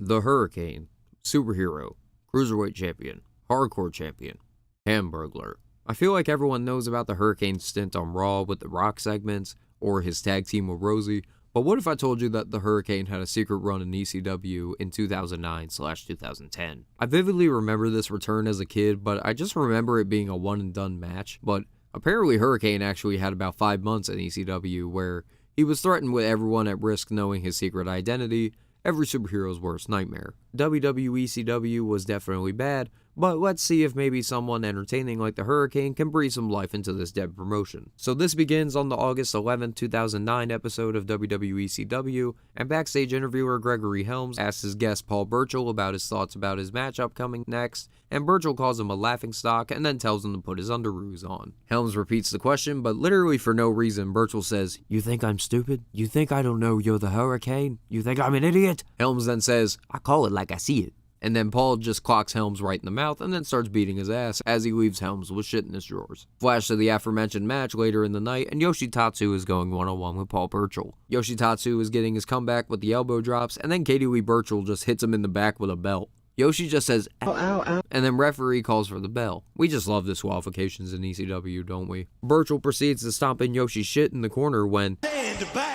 The Hurricane, Superhero, Cruiserweight Champion, Hardcore Champion, Hamburglar. I feel like everyone knows about the Hurricane's stint on Raw with the Rock segments, or his tag team with Rosie, but what if I told you that the Hurricane had a secret run in ECW in 2009/2010? I vividly remember this return as a kid, but I just remember it being a one and done match, but apparently Hurricane actually had about 5 months in ECW where he was threatened with everyone at risk knowing his secret identity, every superhero's worst nightmare. WWE ECW was definitely bad, but let's see if maybe someone entertaining like the Hurricane can breathe some life into this dead promotion. So this begins on the August 11, 2009 episode of WWE ECW, and backstage interviewer Gregory Helms asks his guest Paul Burchill about his thoughts about his match upcoming next, and Burchill calls him a laughingstock and then tells him to put his underoos on. Helms repeats the question, but literally for no reason, Burchill says, "You think I'm stupid? You think I don't know you're the Hurricane? You think I'm an idiot?" Helms then says, "I call it like I see it." And then Paul just clocks Helms right in the mouth and then starts beating his ass as he leaves Helms with shit in his drawers. Flash to the aforementioned match later in the night, and Yoshitatsu is going one-on-one with Paul Burchill. Yoshitatsu is getting his comeback with the elbow drops, and then Katie Lee Burchill just hits him in the back with a belt. Yoshi just says, "Ow, ow, ow," and then referee calls for the bell. We just love disqualifications in ECW, don't we? Burchill proceeds to stomp in Yoshi's shit in the corner when stand back.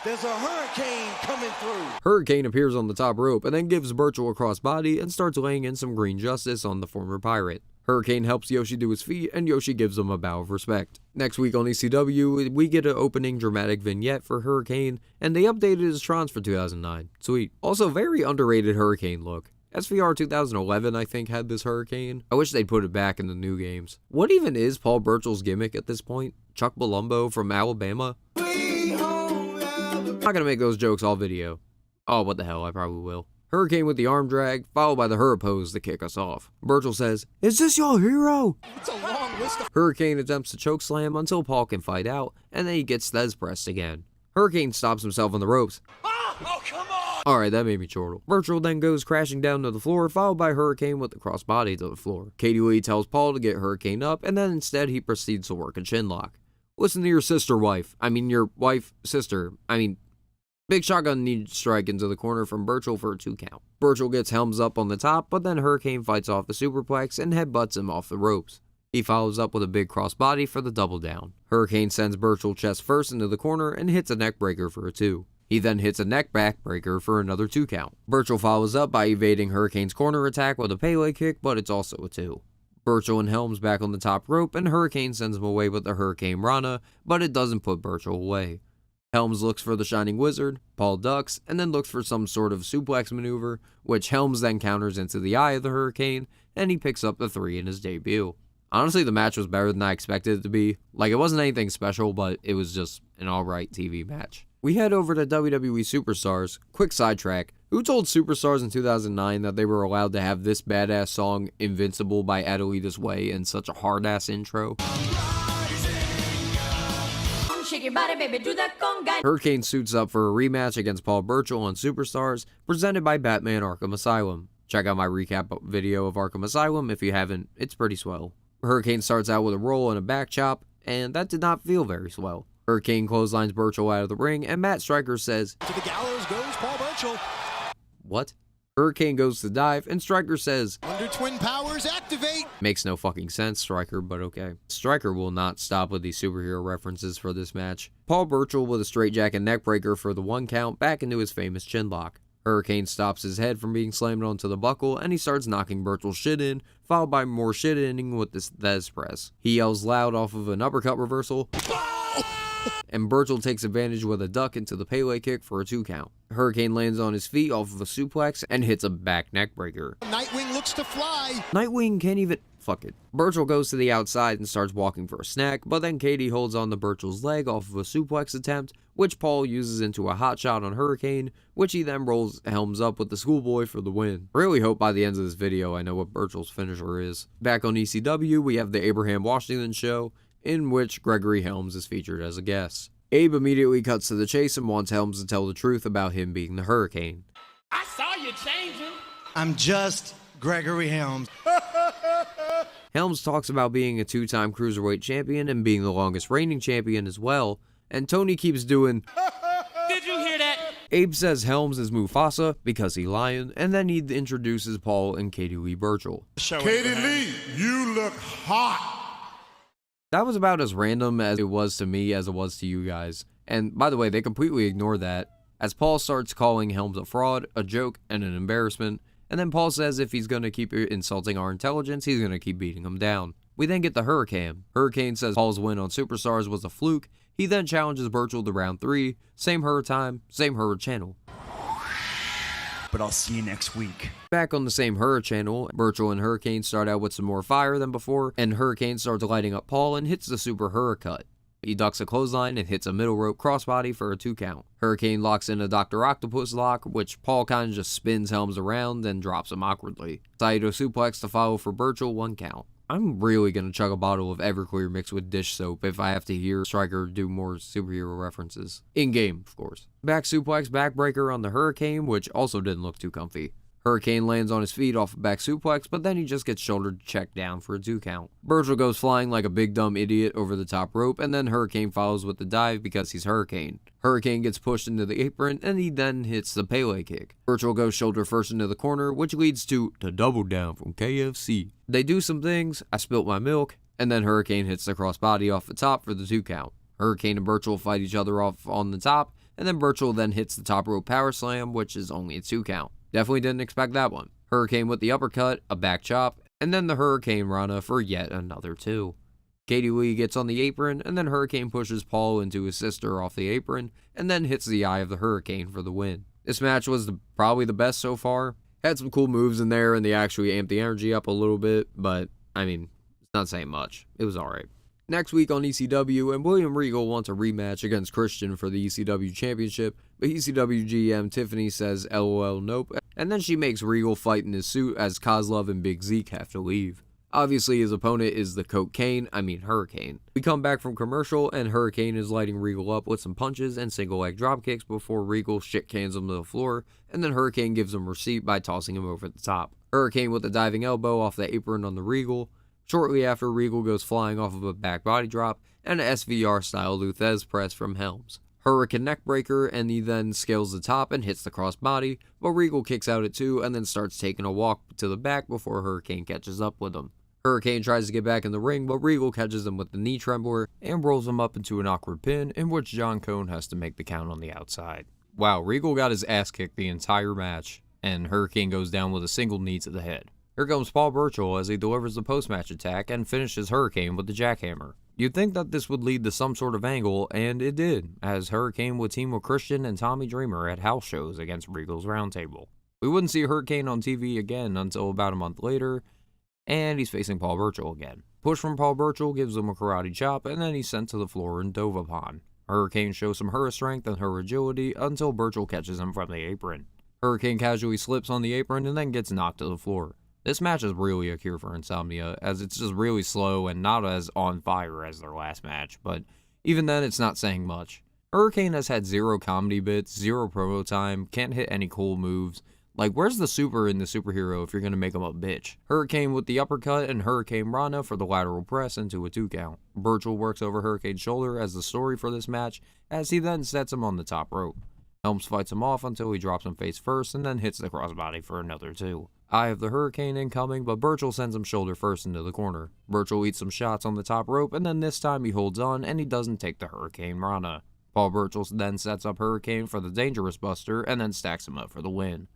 There's a hurricane coming through. Hurricane appears on the top rope and then gives Burchill a crossbody and starts laying in some green justice on the former pirate. Hurricane helps Yoshi do his feet and Yoshi gives him a bow of respect. Next week on ECW, we get an opening dramatic vignette for Hurricane, and they updated his trance for 2009. Sweet. Also, very underrated Hurricane look. SVR 2011, I think, had this Hurricane. I wish they'd put it back in the new games. What even is Paul Burchill's gimmick at this point? Chuck Palumbo from Alabama? I'm not gonna make those jokes all video. Oh, what the hell, I probably will. Hurricane with the arm drag, followed by the Hurr pose to kick us off. Burchill says, "Is this your hero?" It's a long list of Hurricane attempts to choke slam until Paul can fight out, and then he gets Thez pressed again. Hurricane stops himself on the ropes. Oh, come on! Alright, that made me chortle. Burchill then goes crashing down to the floor, followed by Hurricane with the crossbody to the floor. Katie Lee tells Paul to get Hurricane up, and then instead he proceeds to work a chinlock. Listen to your sister wife. Your wife, sister. Big shotgun knee strike into the corner from Burchill for a 2 count. Burchill gets Helms up on the top, but then Hurricane fights off the superplex and headbutts him off the ropes. He follows up with a big crossbody for the double down. Hurricane sends Burchill chest first into the corner and hits a neck breaker for a 2. He then hits a neck backbreaker for another 2 count. Burchill follows up by evading Hurricane's corner attack with a Pele kick, but it's also a 2. Burchill and Helms back on the top rope, and Hurricane sends him away with the Hurricane Rana, but it doesn't put Burchill away. Helms looks for the Shining Wizard, Paul ducks, and then looks for some sort of suplex maneuver, which Helms then counters into the eye of the Hurricane, and he picks up the 3 in his debut. Honestly, the match was better than I expected it to be. Like, it wasn't anything special, but it was just an alright TV match. We head over to WWE Superstars. Quick sidetrack. Who told Superstars in 2009 that they were allowed to have this badass song, Invincible by Adelita's Way, in such a hard-ass intro? Shake your body, baby, do that conga. Hurricane suits up for a rematch against Paul Burchill on Superstars, presented by Batman Arkham Asylum. Check out my recap video of Arkham Asylum if you haven't, it's pretty swell. Hurricane starts out with a roll and a back chop, and that did not feel very swell. Hurricane clotheslines Burchill out of the ring, and Matt Striker says, To the gallows goes Paul Burchill. What? Hurricane goes to dive, and Striker says, Under twin powers, activate! Makes no fucking sense, Striker, but okay. Striker will not stop with these superhero references for this match. Paul Burchill with a straightjacket neckbreaker for the 1 count back into his famous chinlock. Hurricane stops his head from being slammed onto the buckle, and he starts knocking Burchill's shit in, followed by more shit inning with this Thez press. He yells loud off of an uppercut reversal, and Burchill takes advantage with a duck into the Pele kick for a 2 count. Hurricane lands on his feet off of a suplex and hits a back neck breaker. Nightwing looks to fly. Nightwing can't even... Fuck it. Burchill goes to the outside and starts walking for a snack, but then Katie holds on to Burchill's leg off of a suplex attempt, which Paul uses into a hot shot on Hurricane, which he then rolls Helms up with the schoolboy for the win. I really hope by the end of this video I know what Burchill's finisher is. Back on ECW, we have the Abraham Washington show, in which Gregory Helms is featured as a guest. Abe immediately cuts to the chase and wants Helms to tell the truth about him being the Hurricane. I saw you changing. I'm just Gregory Helms. Helms talks about being a 2-time Cruiserweight champion and being the longest reigning champion as well, and Tony keeps doing Did you hear that? Abe says Helms is Mufasa because he lion, and then he introduces Paul and Katie Lee Burchill. Katie Lee, you look hot. That was about as random as it was to me as it was to you guys. And by the way, they completely ignore that, as Paul starts calling Helms a fraud, a joke, and an embarrassment, and then Paul says if he's going to keep insulting our intelligence, he's going to keep beating him down. We then get the Hurricane. Hurricane says Paul's win on Superstars was a fluke. He then challenges Burchill to round 3, same her time, same her channel. But I'll see you next week. Back on the same her channel, Burchill and Hurricane start out with some more fire than before, and Hurricane starts lighting up Paul and hits the super her cut. He ducks a clothesline and hits a middle rope crossbody for a 2 count. Hurricane locks in a Dr. Octopus lock, which Paul kinda just spins Helms around and drops him awkwardly. Saito suplex to follow for Burchill, 1 count. I'm really gonna chug a bottle of Everclear mixed with dish soap if I have to hear Stryker do more superhero references. In-game, of course. Back suplex, backbreaker on the Hurricane, which also didn't look too comfy. Hurricane lands on his feet off a back suplex, but then he just gets shouldered checked down for a 2 count. Burchill goes flying like a big dumb idiot over the top rope, and then Hurricane follows with the dive because he's Hurricane. Hurricane gets pushed into the apron, and he then hits the Pele kick. Burchill goes shoulder first into the corner, which leads to the double down from KFC. They do some things, I spilt my milk, and then Hurricane hits the crossbody off the top for the 2 count. Hurricane and Burchill fight each other off on the top, and then Burchill then hits the top rope power slam, which is only a 2 count. Definitely didn't expect that one. Hurricane with the uppercut, a back chop, and then the Hurricane Rana for yet another 2. Katie Lee gets on the apron, and then Hurricane pushes Paul into his sister off the apron, and then hits the eye of the Hurricane for the win. This match was probably the best so far. Had some cool moves in there, and they actually amped the energy up a little bit, but, I mean, it's not saying much. It was alright. Next week on ECW, and William Regal wants a rematch against Christian for the ECW Championship, but ECW GM Tiffany says LOL nope, and then she makes Regal fight in his suit as Kozlov and Big Zeke have to leave. Obviously his opponent is the Hurricane. We come back from commercial, and Hurricane is lighting Regal up with some punches and single leg drop kicks before Regal shit cans him to the floor, and then Hurricane gives him receipt by tossing him over the top. Hurricane with a diving elbow off the apron on the Regal. Shortly after, Regal goes flying off of a back body drop and an SVR-style Luthez press from Helms. Hurricane neckbreaker, and he then scales the top and hits the crossbody, but Regal kicks out at 2 and then starts taking a walk to the back before Hurricane catches up with him. Hurricane tries to get back in the ring, but Regal catches him with the knee trembler and rolls him up into an awkward pin in which John Cone has to make the count on the outside. Wow, Regal got his ass kicked the entire match, and Hurricane goes down with a single knee to the head. Here comes Paul Burchill as he delivers the post-match attack and finishes Hurricane with the jackhammer. You'd think that this would lead to some sort of angle, and it did, as Hurricane would team with Christian and Tommy Dreamer at house shows against Regal's Roundtable. We wouldn't see Hurricane on TV again until about a month later, and he's facing Paul Burchill again. Push from Paul Burchill gives him a karate chop, and then he's sent to the floor and dove upon. Hurricane shows some her strength and her agility until Burchill catches him from the apron. Hurricane casually slips on the apron and then gets knocked to the floor. This match is really a cure for insomnia, as it's just really slow and not as on fire as their last match, but even then it's not saying much. Hurricane has had 0 comedy bits, 0 promo time, can't hit any cool moves. Like, where's the super in the superhero if you're gonna make him a bitch? Hurricane with the uppercut and Hurricane Rana for the lateral press into a 2 count. Burchill works over Hurricane's shoulder as the story for this match, as he then sets him on the top rope. Helms fights him off until he drops him face first and then hits the crossbody for another 2. Eye of the Hurricane incoming, but Burchill sends him shoulder first into the corner. Burchill eats some shots on the top rope, and then this time he holds on and he doesn't take the Hurricane Rana. Paul Burchill then sets up Hurricane for the Dangerous Buster and then stacks him up for the win.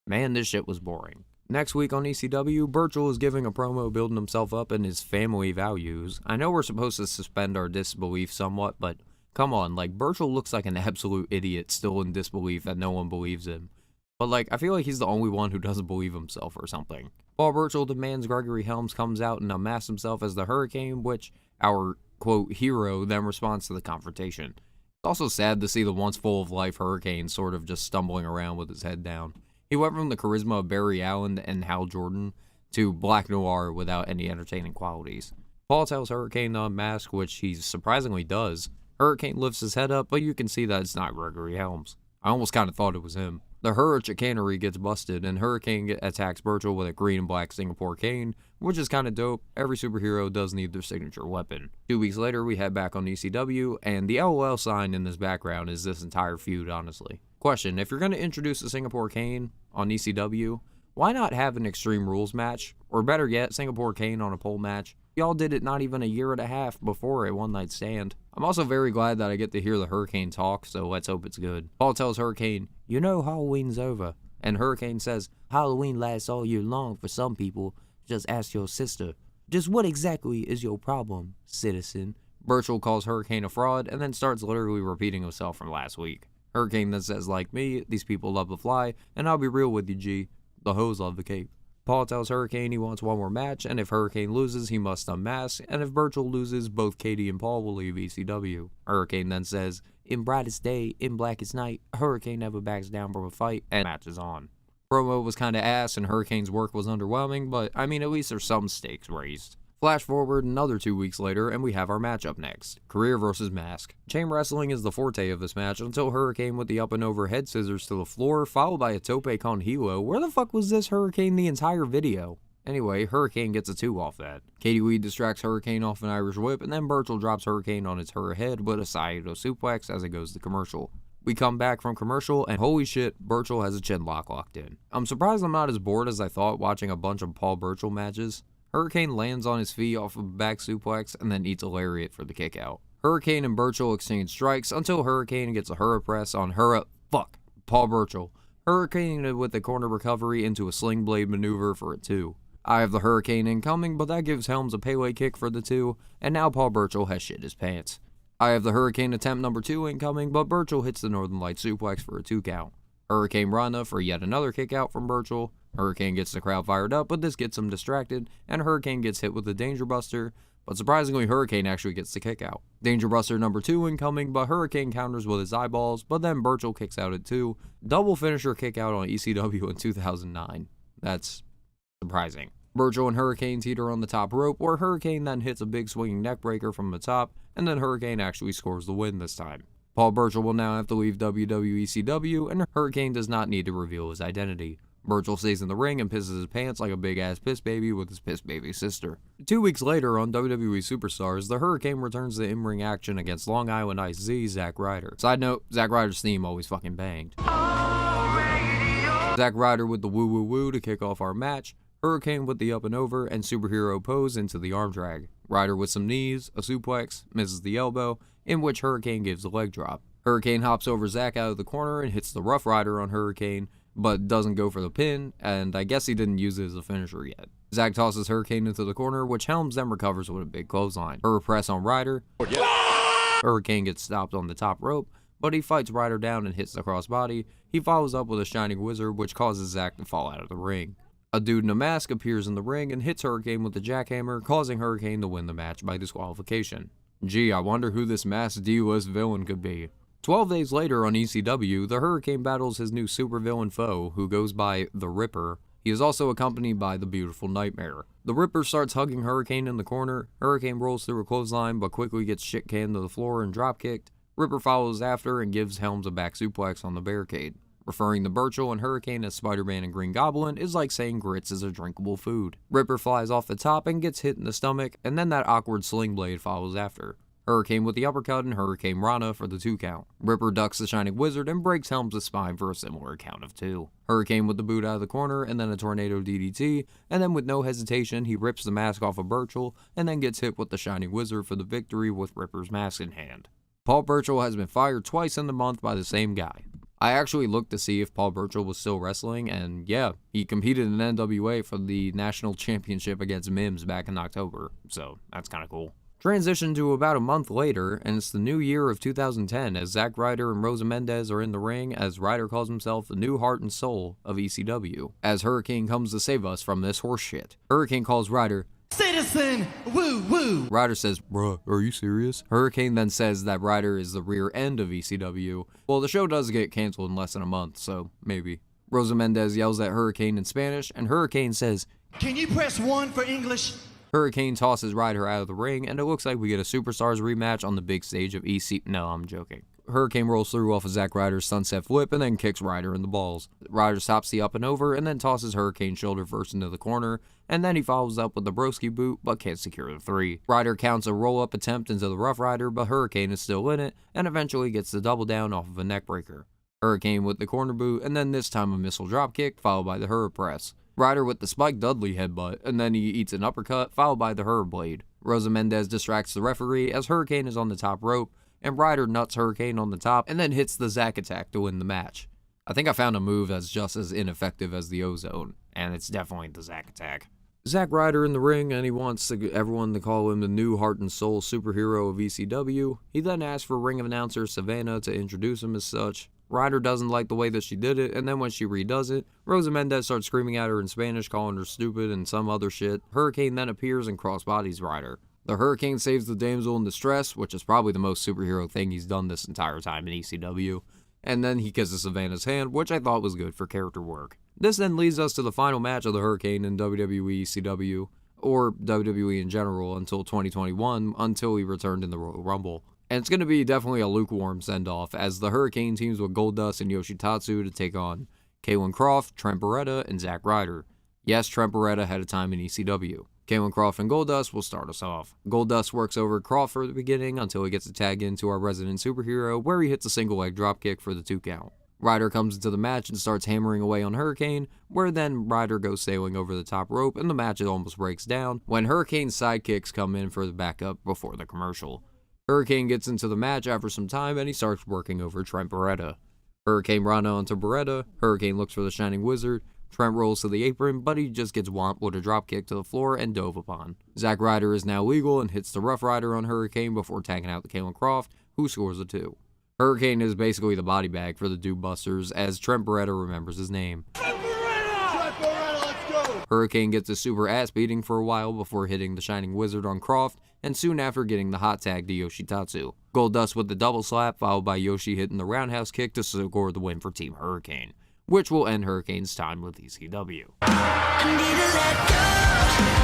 Man, this shit was boring. Next week on ECW, Burchill is giving a promo building himself up in his family values. I know we're supposed to suspend our disbelief somewhat, but come on, like, Burchill looks like an absolute idiot still in disbelief that no one believes him. But, like, I feel like he's the only one who doesn't believe himself or something. Paul Burchill demands Gregory Helms comes out and unmasks himself as the Hurricane, which our, quote, hero then responds to the confrontation. It's also sad to see the once full-of-life Hurricane sort of just stumbling around with his head down. He went from the charisma of Barry Allen and Hal Jordan to Black Noir without any entertaining qualities. Paul tells Hurricane to unmask, which he surprisingly does. Hurricane lifts his head up, but you can see that it's not Gregory Helms. I almost kind of thought it was him. The Hurricanery gets busted, and Hurricane attacks Burchill with a green and black Singapore cane, which is kind of dope. Every superhero does need their signature weapon. 2 weeks later, we head back on ECW, and the LOL sign in this background is this entire feud, honestly. Question, if you're going to introduce the Singapore Cane on ECW, why not have an Extreme Rules match? Or better yet, Singapore Cane on a pole match? Y'all did it not even a year and a half before a one-night stand. I'm also very glad that I get to hear the Hurricane talk, so let's hope it's good. Paul tells Hurricane, "You know Halloween's over." And Hurricane says, "Halloween lasts all year long for some people. Just ask your sister." Just what exactly is your problem, citizen? Burchill calls Hurricane a fraud and then starts literally repeating himself from last week. Hurricane then says, "Like me, these people love the fly, and I'll be real with you, G. The hoes love the cape." Paul tells Hurricane he wants one more match, and if Hurricane loses, he must unmask, and if Burchill loses, both Katie and Paul will leave ECW. Hurricane then says, "In brightest day, in blackest night, Hurricane never backs down from a fight," and match is on. Promo was kinda ass, and Hurricane's work was underwhelming, but I mean, at least there's some stakes raised. Flash forward another 2 weeks later, and we have our matchup next. Career versus Mask. Chain wrestling is the forte of this match until Hurricane with the up and over head scissors to the floor, followed by a tope con hilo. Where the fuck was this Hurricane the entire video? Anyway, Hurricane gets a 2 off that. Katie Weed distracts Hurricane off an Irish whip, and then Burchill drops Hurricane on her head with a Saito suplex as it goes to commercial. We come back from commercial, and holy shit, Burchill has a chin lock locked in. I'm surprised I'm not as bored as I thought watching a bunch of Paul Burchill matches. Hurricane lands on his feet off of a back suplex and then eats a lariat for the kick out. Hurricane and Burchill exchange strikes until Hurricane gets a Hurra press on Paul Burchill. Hurricane with the corner recovery into a sling blade maneuver for a 2. I have the Hurricane incoming, but that gives Helms a Pele kick for the 2, and now Paul Burchill has shit his pants. I have the Hurricane attempt number 2 incoming, but Burchill hits the Northern Light suplex for a 2 count. Hurricane Rana for yet another kick out from Burchill. Hurricane gets the crowd fired up, but this gets him distracted, and Hurricane gets hit with the Danger Buster, but surprisingly Hurricane actually gets the kick out. Danger Buster number 2 incoming, but Hurricane counters with his eyeballs, but then Burchill kicks out at 2. Double finisher kick out on ECW in 2009. That's surprising. Burchill and Hurricane teeter on the top rope, where Hurricane then hits a big swinging neckbreaker from the top, and then Hurricane actually scores the win this time. Paul Burchill will now have to leave WWE ECW, and Hurricane does not need to reveal his identity. Burchill stays in the ring and pisses his pants like a big-ass piss baby with his piss baby sister. 2 weeks later on WWE Superstars, the Hurricane returns to in-ring action against Long Island Ice Z, Zack Ryder. Side note, Zack Ryder's theme always fucking banged. Zack Ryder with the woo-woo-woo to kick off our match, Hurricane with the up and over and superhero pose into the arm drag. Ryder with some knees, a suplex, misses the elbow, in which Hurricane gives a leg drop. Hurricane hops over Zack out of the corner and hits the Rough Rider on Hurricane, but doesn't go for the pin, and I guess he didn't use it as a finisher yet. Zack tosses Hurricane into the corner, which Helms then recovers with a big clothesline. Hurra press on Ryder. Hurricane gets stopped on the top rope, but he fights Ryder down and hits the crossbody. He follows up with a Shining Wizard, which causes Zack to fall out of the ring. A dude in a mask appears in the ring and hits Hurricane with the jackhammer, causing Hurricane to win the match by disqualification. Gee, I wonder who this masked D-list villain could be. 12 days later on ECW, the Hurricane battles his new supervillain foe, who goes by The Ripper. He is also accompanied by the Beautiful Nightmare. The Ripper starts hugging Hurricane in the corner. Hurricane rolls through a clothesline, but quickly gets shit canned to the floor and drop-kicked. Ripper follows after and gives Helms a back suplex on the barricade. Referring to Burchill and Hurricane as Spider-Man and Green Goblin is like saying grits is a drinkable food. Ripper flies off the top and gets hit in the stomach, and then that awkward sling blade follows after. Hurricane with the uppercut and Hurricane Rana for the 2 count. Ripper ducks the Shining Wizard and breaks Helms' spine for a similar count of 2. Hurricane with the boot out of the corner and then a Tornado DDT, and then with no hesitation he rips the mask off of Burchill and then gets hit with the Shining Wizard for the victory with Ripper's mask in hand. Paul Burchill has been fired twice in the month by the same guy. I actually looked to see if Paul Burchill was still wrestling, and yeah, he competed in NWA for the National Championship against Mims back in October, so that's kinda cool. Transition to about a month later, and it's the new year of 2010 as Zack Ryder and Rosa Mendez are in the ring as Ryder calls himself the new heart and soul of ECW, as Hurricane comes to save us from this horse shit. Hurricane calls Ryder Citizen Woo Woo. Ryder says, "Bruh, are you serious?" Hurricane then says that Ryder is the rear end of ECW. Well, the show does get canceled in less than a month, so maybe. Rosa Mendez yells at Hurricane in Spanish, and Hurricane says, Can you press 1 for English? Hurricane tosses Ryder out of the ring, and it looks like we get a Superstars rematch on the big stage of EC. No, I'm joking. Hurricane rolls through off of Zack Ryder's sunset flip and then kicks Ryder in the balls. Ryder stops the up and over and then tosses Hurricane shoulder first into the corner, and then he follows up with the broski boot but can't secure the 3. Ryder counts a roll-up attempt into the Rough Rider, but Hurricane is still in it and eventually gets the double down off of a neckbreaker. Hurricane with the corner boot, and then this time a missile dropkick, followed by the Hurra press. Ryder with the Spike Dudley headbutt, and then he eats an uppercut, followed by the Hurra blade. Rosa Mendez distracts the referee as Hurricane is on the top rope, and Ryder nuts Hurricane on the top, and then hits the Zack attack to win the match. I think I found a move that's just as ineffective as the Ozone, and it's definitely the Zack attack. Zack Ryder in the ring, and he wants everyone to call him the new heart and soul superhero of ECW. He then asks for ring announcer Savannah to introduce him as such. Ryder doesn't like the way that she did it, and then when she redoes it, Rosa Mendez starts screaming at her in Spanish, calling her stupid and some other shit. Hurricane then appears and crossbodies Ryder. The Hurricane saves the damsel in distress, which is probably the most superhero thing he's done this entire time in ECW. And then he kisses Savannah's hand, which I thought was good for character work. This then leads us to the final match of the Hurricane in WWE ECW, or WWE in general, until 2021, until he returned in the Royal Rumble. And it's going to be definitely a lukewarm send-off, as the Hurricane teams with Goldust and Yoshitatsu to take on Kalen Croft, Trent Beretta, and Zack Ryder. Yes, Trent Beretta had a time in ECW. Kalen Croft and Goldust will start us off. Goldust works over Croft for the beginning until he gets a tag into our resident superhero, where he hits a single leg dropkick for the 2 count. Ryder comes into the match and starts hammering away on Hurricane, where then Ryder goes sailing over the top rope and the match almost breaks down when Hurricane's sidekicks come in for the backup before the commercial. Hurricane gets into the match after some time and he starts working over Trent Beretta. Hurricane Rana onto Beretta, Hurricane looks for the Shining Wizard, Trent rolls to the apron, but he just gets whomped with a dropkick to the floor and dove upon. Zack Ryder is now legal and hits the Rough Rider on Hurricane before tagging out the Kalen Croft, who scores a 2. Hurricane is basically the body bag for the Dude Busters, as Trent Beretta remembers his name. Trent Beretta, let's go! Hurricane gets a super ass beating for a while before hitting the Shining Wizard on Croft, and soon after getting the hot tag to Yoshitatsu. Goldust with the double slap, followed by Yoshi hitting the roundhouse kick to score the win for Team Hurricane, which will end Hurricane's time with ECW. I need to let go.